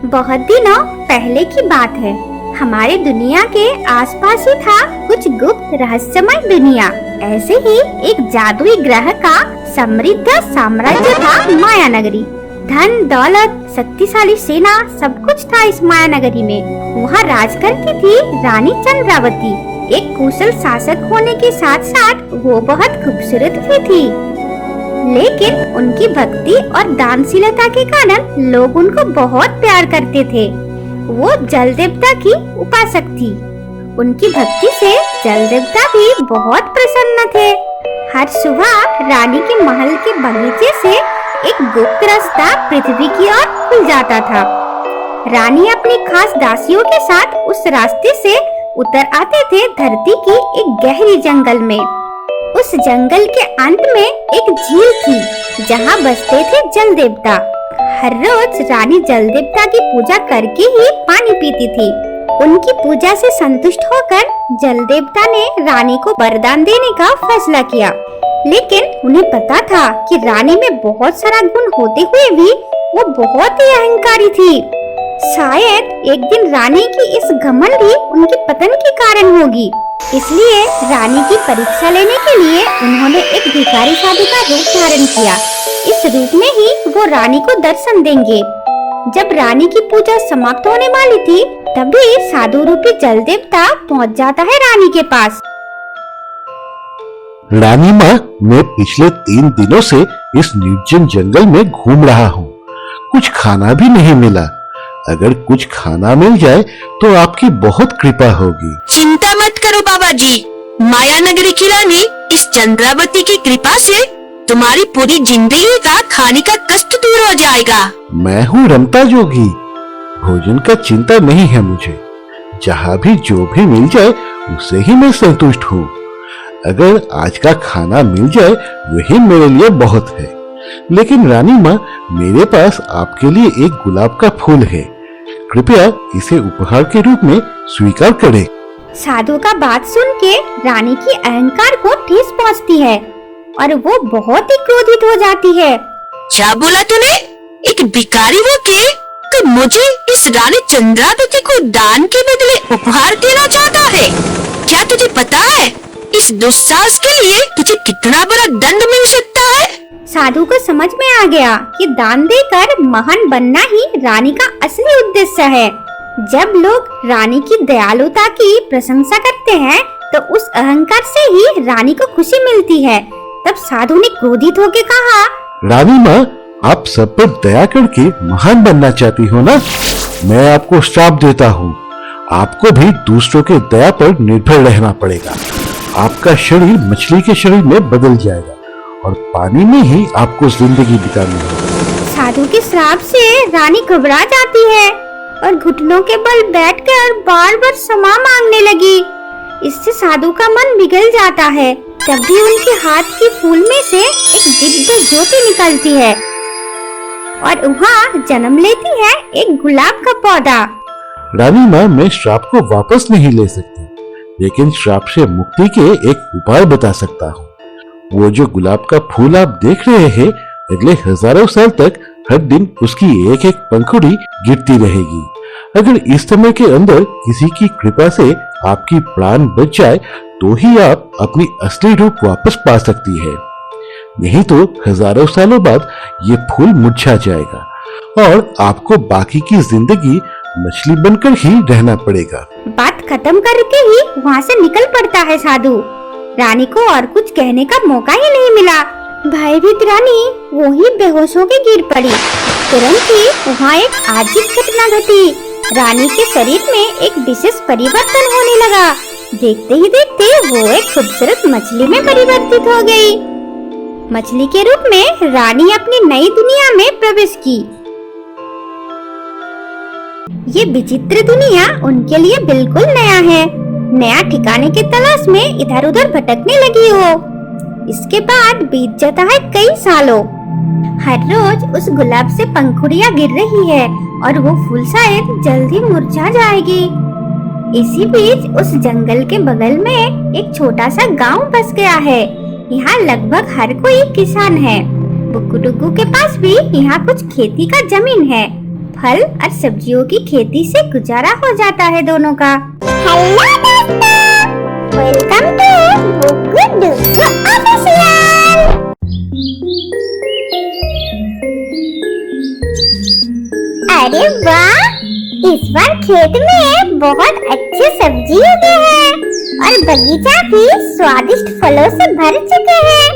बहुत दिनों पहले की बात है। हमारे दुनिया के आसपास ही था कुछ गुप्त रहस्यमय दुनिया। ऐसे ही एक जादुई ग्रह का समृद्ध साम्राज्य था माया नगरी। धन दौलत, शक्तिशाली सेना, सब कुछ था इस माया नगरी में। वहाँ राज करती थी रानी चंद्रावती। एक कुशल शासक होने के साथ साथ वो बहुत खूबसूरत भी थी, लेकिन उनकी भक्ति और दानशीलता के कारण लोग उनको बहुत प्यार करते थे। वो जल देवता की उपासक थी। उनकी भक्ति से जल देवता भी बहुत प्रसन्न थे। हर सुबह रानी के महल के बगीचे से एक गुप्त रास्ता पृथ्वी की ओर खुल जाता था। रानी अपनी खास दासियों के साथ उस रास्ते से उतर आते थे धरती की एक गहरी जंगल में। उस जंगल के अंत में एक झील थी जहाँ बसते थे जल देवता। हर रोज रानी जल देवता की पूजा करके ही पानी पीती थी। उनकी पूजा से संतुष्ट होकर जल देवता ने रानी को वरदान देने का फैसला किया, लेकिन उन्हें पता था कि रानी में बहुत सारा गुण होते हुए भी वो बहुत ही अहंकारी थी। शायद एक दिन रानी की इस घमंड ही उनके पतन के कारण होगी। इसलिए रानी की परीक्षा लेने के लिए उन्होंने एक भिखारी साधु का रूप धारण किया। इस रूप में ही वो रानी को दर्शन देंगे। जब रानी की पूजा समाप्त होने वाली थी, तभी साधु रूपी जल देवता पहुँच जाता है रानी के पास। रानी माँ, मैं पिछले 3 दिनों से इस निर्जन जंगल में घूम रहा हूँ। कुछ खाना भी नहीं मिला। अगर कुछ खाना मिल जाए तो आपकी बहुत कृपा होगी। चिंता मत करो बाबा जी। माया नगरी की रानी इस चंद्रावती की कृपा से तुम्हारी पूरी जिंदगी का खाने का कष्ट दूर हो जाएगा। मैं हूँ रमता जोगी। भोजन का चिंता नहीं है मुझे। जहाँ भी जो भी मिल जाए उससे ही मैं संतुष्ट हूँ। अगर आज का खाना मिल जाए वही मेरे लिए बहुत है। लेकिन रानी माँ, मेरे पास आपके लिए एक गुलाब का फूल है। कृपया इसे उपहार के रूप में स्वीकार करें। साधु का बात सुन के रानी की अहंकार को ठेस पहुंचती है और वो बहुत ही क्रोधित हो जाती है। क्या बोला तूने? एक भिखारी होके तो मुझे इस रानी चंद्रावती को दान के बदले उपहार देना चाहता है? क्या तुझे पता है इस दुस्साहस के लिए तुझे कितना बड़ा दंड मिल सकता है? साधु को समझ में आ गया कि दान देकर महान बनना ही रानी का असली उद्देश्य है। जब लोग रानी की दयालुता की प्रशंसा करते हैं तो उस अहंकार से ही रानी को खुशी मिलती है। तब साधु ने क्रोधित होकर कहा, रानी माँ, आप सब पर दया करके महान बनना चाहती हो ना? मैं आपको श्राप देता हूँ। आपको भी दूसरों के दया पर निर्भर रहना पड़ेगा। आपका शरीर मछली के शरीर में बदल जाएगा और पानी में ही आपको जिंदगी बितानी है। साधु के श्राप से रानी घबरा जाती है और घुटनों के बल बैठकर बार बार क्षमा मांगने लगी। इससे साधु का मन बिगड़ जाता है। तभी उनके हाथ के फूल में से एक दिव्य ज्योति निकलती है और वहाँ जन्म लेती है एक गुलाब का पौधा। रानी माँ, मैं श्राप को वापस नहीं ले सकती, लेकिन श्राप से मुक्ति के एक उपाय बता सकता हूँ। वो जो गुलाब का फूल आप देख रहे हैं, अगले हजारों साल तक हर दिन उसकी एक एक पंखुड़ी गिरती रहेगी। अगर इस समय के अंदर किसी की कृपा से आपकी प्राण बच जाए तो ही आप अपनी असली रूप वापस पा सकती है। नहीं तो हजारों सालों बाद ये फूल मुरझा जाएगा और आपको बाकी की जिंदगी मछली बनकर ही रहना पड़ेगा। बात खत्म करके ही वहाँ से निकल पड़ता है साधु। रानी को और कुछ कहने का मौका ही नहीं मिला। भयभीत रानी वो ही बेहोश होकर गिर पड़ी। तुरंत ही वहाँ एक अजीब घटना घटी। रानी के शरीर में एक विशेष परिवर्तन होने लगा। देखते ही देखते वो एक खूबसूरत मछली में परिवर्तित हो गई। मछली के रूप में रानी अपनी नई दुनिया में प्रवेश की। ये विचित्र दुनिया उनके लिए बिल्कुल नया है। नया ठिकाने की तलाश में इधर उधर भटकने लगी हो। इसके बाद बीत जाता है कई सालों। हर रोज उस गुलाब से पंखुड़ियां गिर रही है और वो फूल शायद जल्दी मुरझा जाएगी। इसी बीच उस जंगल के बगल में एक छोटा सा गांव बस गया है। यहाँ लगभग हर कोई किसान है। बुक्कू डुक्कू के पास भी यहाँ कुछ खेती का जमीन है। फल और सब्जियों की खेती से गुजारा हो जाता है दोनों का। हेलो दोस्तों, वेलकम टू बुग्गू डुग्गू ऑफिशियल। अरे वाह, इस बार खेत में बहुत अच्छे सब्जी उगे हैं और बगीचा भी स्वादिष्ट फलों से भर चुके हैं।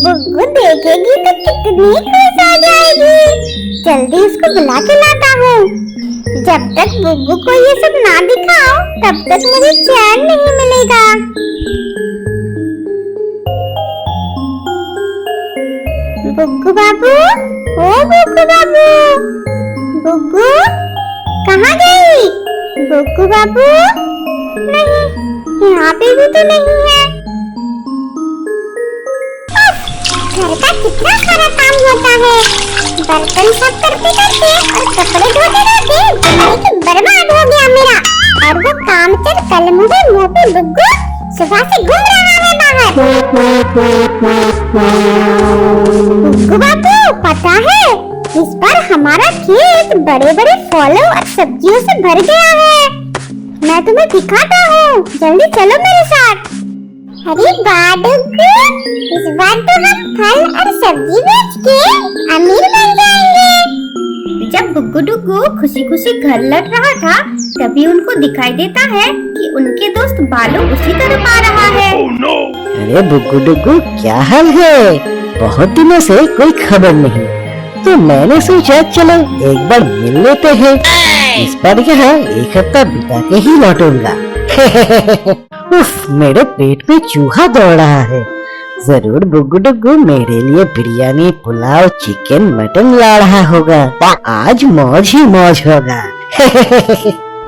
बुग्गू देखेगी तो कितनी खुश हो जाएगी। जल्दी उसको बुला के लाता हूँ। जब तक बुग्गू को ये सब ना दिखाओ तब तक मुझे चैन नहीं मिलेगा। बुग्गू बाबू, ओ बुग्गू बाबू, बुग्गू कहाँ गई? बुग्गू बाबू, नहीं, यहाँ पे भी तो नहीं है। घर का कितना सारा काम होता है। बर्तन साफ करते करते और कपड़े धोते धोते जिंदगी बर्बाद हो गया मेरा। और वो कामचोर कलमुड़े मोटे बुग्गू सुबह से घूम रहा है बाहर। बुग्गू बाबू, पता है इस बार हमारा खेत बड़े बड़े फलों और सब्जियों से भर गया है। मैं तुम्हें दिखाता हूँ, जल्दी चलो मेरे साथ। अरे वाह डुग्गू, इस बार तो हम फल और सब्जी बेच के अमीर बन जाएंगे। जब बुग्गू डुग्गू खुशी खुशी घर लौट रहा था तभी उनको दिखाई देता है कि उनके दोस्त बालू उसी तरफ आ रहा है। अरे बुग्गू डुग्गू, क्या हाल है? बहुत दिनों से कोई खबर नहीं, तो मैंने सोचा चलो एक बार मिल लेते हैं। इस बार यहाँ एक हफ्ता बिता के ही लौटूंगा। उफ, मेरे पेट में चूहा दौड़ रहा है। जरूर बुग्गू डुग्गू मेरे लिए बिरयानी, पुलाव, चिकन, मटन ला रहा होगा। आज मौज ही मौज होगा।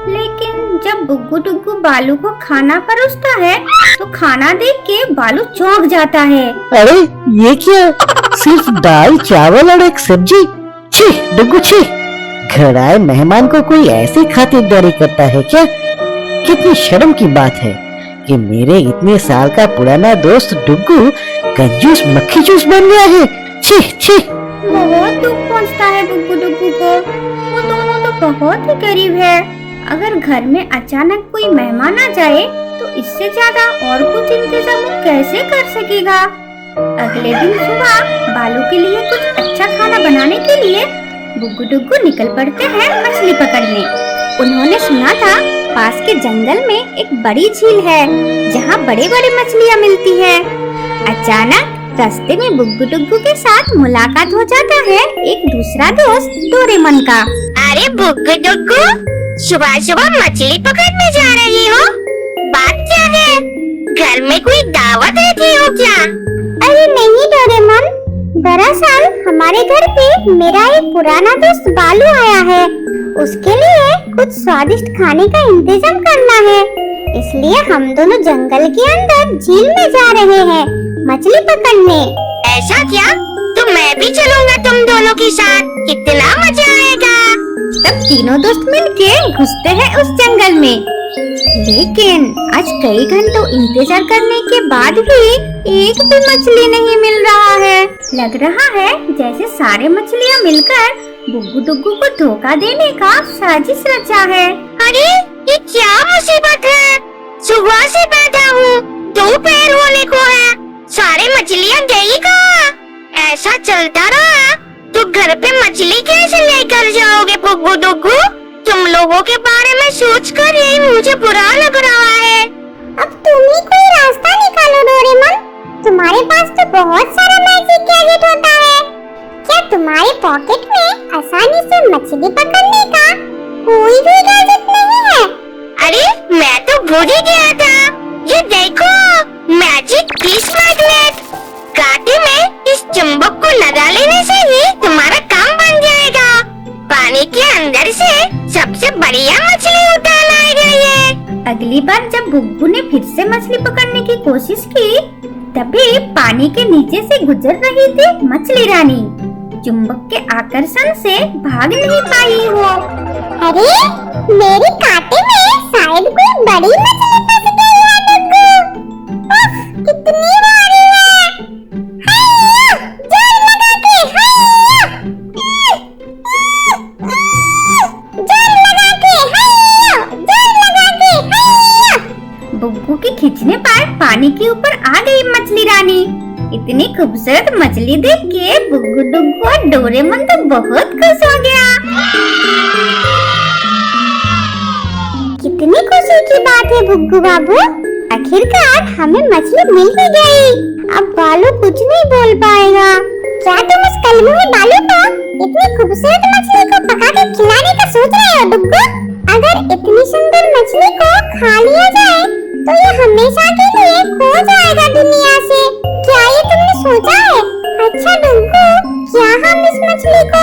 लेकिन जब बुग्गू डुग्गू बालू को खाना परोसता है तो खाना देख के बालू चौंक जाता है। अरे ये क्या, सिर्फ दाल, चावल और एक सब्जी? छी डुग्गू छी, घर आए मेहमान को कोई ऐसी खातिरदारी करता है क्या? कितनी शर्म की बात है कि मेरे इतने साल का पुराना दोस्त डुग्गू कंजूस मक्खी चूस बन गया है। छी छी। बहुत दुख पहुंचता है बुग्गू डुग्गू को। वो दोनों तो बहुत ही करीब है। अगर घर में अचानक कोई मेहमान आ जाए तो इससे ज्यादा और कुछ इंतजाम वो कैसे कर सकेगा। अगले दिन सुबह बालू के लिए कुछ अच्छा खाना बनाने के लिए बुग्गू डुग्गू निकल पड़ते हैं मछली पकड़ने। उन्होंने सुना था पास के जंगल में एक बड़ी झील है जहाँ बड़े बड़े मछलियाँ मिलती है। अचानक रास्ते में बुग्गू डुग्गू के साथ मुलाकात हो जाता है एक दूसरा दोस्त डोरेमोन का। अरे बुग्गू डुग्गू, सुबह सुबह मछली पकड़ने जा रही हो? बात क्या है? घर में कोई दावत रखी हो क्या? अरे नहीं डोरेमोन, दरअसल हमारे घर पे मेरा एक पुराना दोस्त बालू आया है। उसके लिए कुछ स्वादिष्ट खाने का इंतजाम करना है, इसलिए हम दोनों जंगल के अंदर झील में जा रहे हैं मछली पकड़ने। ऐसा क्या? तो मैं भी चलूंगा तुम दोनों के साथ। कितना मजा आएगा। तब तीनों दोस्त मिलके घुसते हैं उस जंगल में। लेकिन आज कई घंटों इंतजार करने के बाद भी एक भी मछली नहीं मिल रहा है। लग रहा है जैसे सारे मछलियाँ मिलकर बुग्गू डुग्गू को धोखा देने का साजिश रचा है। अरे ये क्या मुसीबत है? सुबह से बैठा हूँ, दोपहर होने को है, सारे मछलियाँ गई कहाँ? ऐसा चलता रहा तो घर पे मछली कैसे लेकर जाओगे बुग्गू डुग्गू? तुम लोगों के बारे में सोचकर ही मुझे बुरा लग रहा है। अब तुम ही कोई रास्ता निकालो डोरेमोन। तुम्हारे पास तो बहुत सारा मैजिक गैजेट होता है। क्या तुम्हारे पॉकेट में आसानी से मछली पकड़ने का कोई भी गैजेट नहीं है? अरे मैं तो भूल ही गया था। ये देखो, मैजिक फिश मैग्नेट। कांटे में इस चुंबक को लगा लेने से ही तुम्हारा काम बन जाएगा। पानी के अंदर से सबसे बढ़िया मछली उठा लाएगा ये। अगली बार जब बुग्गू ने फिर से मछली पकड़ने की कोशिश की तभी पानी के नीचे से गुजर रही थी मछली रानी। चुंबक के आकर्षण से भाग नहीं पाई वो। अरे मेरे कांटे में शायद कोई बड़ी मछली फंस गई है डुग्गू। उफ, कितनी भारी है। हैया, जाल लगा के, हैया। खींचने पर पानी के ऊपर आ गई मछली रानी। इतनी खूबसूरत मछली देख के बुग्गू डुग्गू और डोरेमोन तो बहुत खुश हो गया। कितनी खुशी की बात है बुग्गू बाबू, आखिरकार हमें मछली मिल ही गई। अब बालू कुछ नहीं बोल पाएगा। क्या तुम उस कलमुही बालू को इतनी खूबसूरत मछली को पका के खिलाने का सोच रहे हो डुग्गू? अगर इतनी सुंदर मछली को खा लिया जाए तो ये हमेशा के लिए खो जाएगा दुनिया से। क्या ये तुमने सोचा है? अच्छा डुग्गू, क्या हम इस मछली को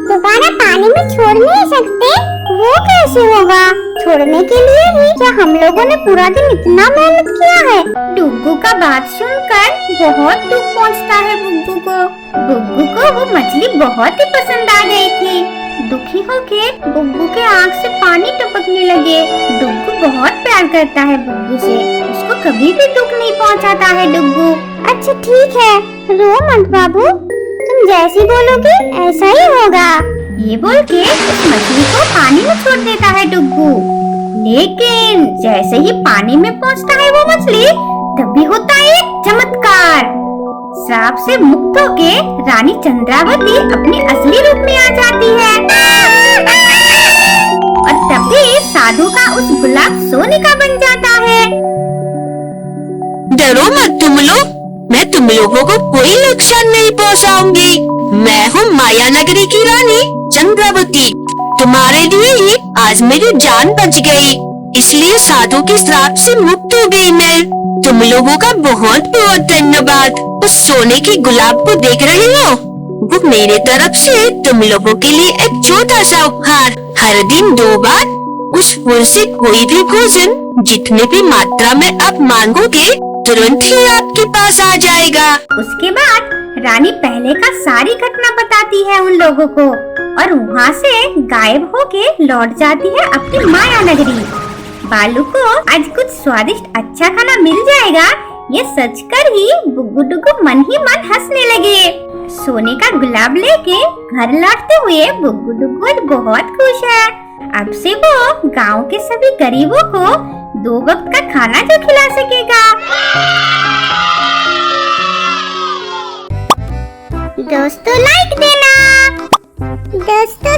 दोबारा पानी में छोड़ नहीं सकते? वो कैसे होगा? छोड़ने के लिए ही क्या हम लोगों ने पूरा दिन इतना मेहनत किया है? डुग्गू का बात सुनकर बहुत दुख पहुंचता है बुग्गू को। बुग्गू को वो मछली बहुत ही पसंद आ गई थी। दुखी होके बुग्गू के आँख से पानी टपकने लगे। डुग्गू बहुत प्यार करता है बुग्गू से, उसको कभी भी दुख नहीं पहुंचाता है डुग्गू। अच्छा ठीक है, रो मत बाबू, तुम जैसी बोलोगे ऐसा ही होगा। ये बोल के उस मछली को पानी में छोड़ देता है डुग्गू। लेकिन जैसे ही पानी में पहुंचता है वो मछली, तभी होता है एक चमत्कार। श्राप से मुक्त होके रानी चंद्रावती अपने असली रूप में आ जाती है और तभी साधु का उस गुलाब सोने का बन जाता है। डरो मत तुम लोग, मैं तुम लोगों को कोई नुकसान नहीं पहुंचाऊंगी। मैं हूँ माया नगरी की रानी चंद्रावती। तुम्हारे लिए ही आज मेरी जान बच गई, इसलिए साधु के श्राप से मुक्त हो गई मैं। तुम लोगों का बहुत बहुत धन्यवाद। उस सोने के गुलाब को देख रहे हो? वो मेरे तरफ से तुम लोगों के लिए एक छोटा सा उपहार। हर दिन 2 बार उस फूल से कोई भी भोजन जितने भी मात्रा में आप मांगोगे तुरंत ही आपके पास आ जाएगा। उसके बाद रानी पहले का सारी घटना बताती है उन लोगों को और वहाँ से गायब होके लौट जाती है अपनी माया नगरी। बालू को आज कुछ स्वादिष्ट अच्छा खाना मिल जाएगा, ये सोच कर ही बुग्गू डुग्गू मन ही मन हंसने लगे। सोने का गुलाब लेके घर लौटते हुए बुग्गू डुग्गू आज बहुत खुश है। अब से वो गांव के सभी गरीबों को 2 वक्त का खाना जो खिला सकेगा। दोस्तों लाइक देना, दोस्तों